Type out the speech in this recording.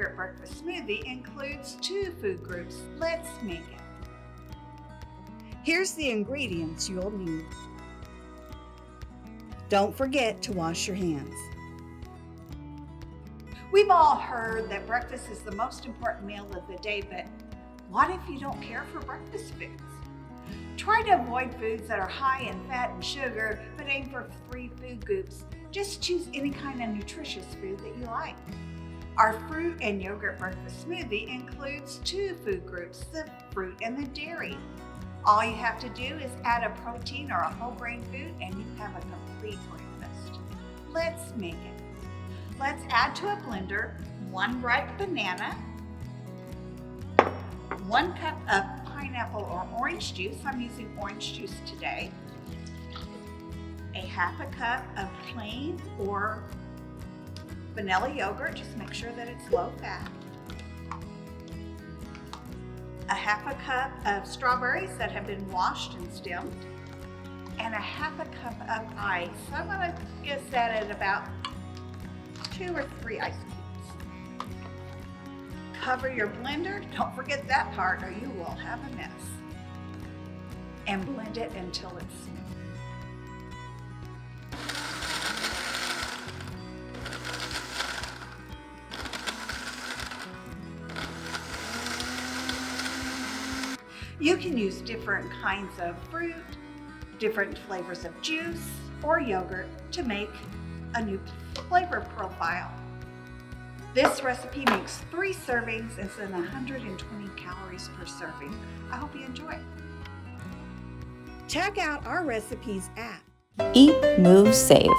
yogurt breakfast smoothie includes 2 food groups. Let's make it. Here's the ingredients you'll need. Don't forget to wash your hands. We've all heard that breakfast is the most important meal of the day, but what if you don't care for breakfast foods? Try to avoid foods that are high in fat and sugar, but aim for 3 food groups. Just choose any kind of nutritious food that you like. Our fruit and yogurt breakfast smoothie includes 2 food groups, the fruit and the dairy. All you have to do is add a protein or a whole grain food and you have a complete breakfast. Let's make it. Let's add to a blender 1 ripe banana, 1 cup of pineapple or orange juice. I'm using orange juice today. A half a cup of plain or vanilla yogurt. Just make sure that it's low fat. A half a cup of strawberries that have been washed and stemmed. And a half a cup of ice. I'm gonna guess that at about 2 or 3 ice cubes. Cover your blender. Don't forget that part or you will have a mess. And blend it until it's smooth. You can use different kinds of fruit, different flavors of juice or yogurt to make a new flavor profile. This recipe makes 3 servings and it's 120 calories per serving. I hope you enjoy. Check out our recipes at Eat, Move, Save.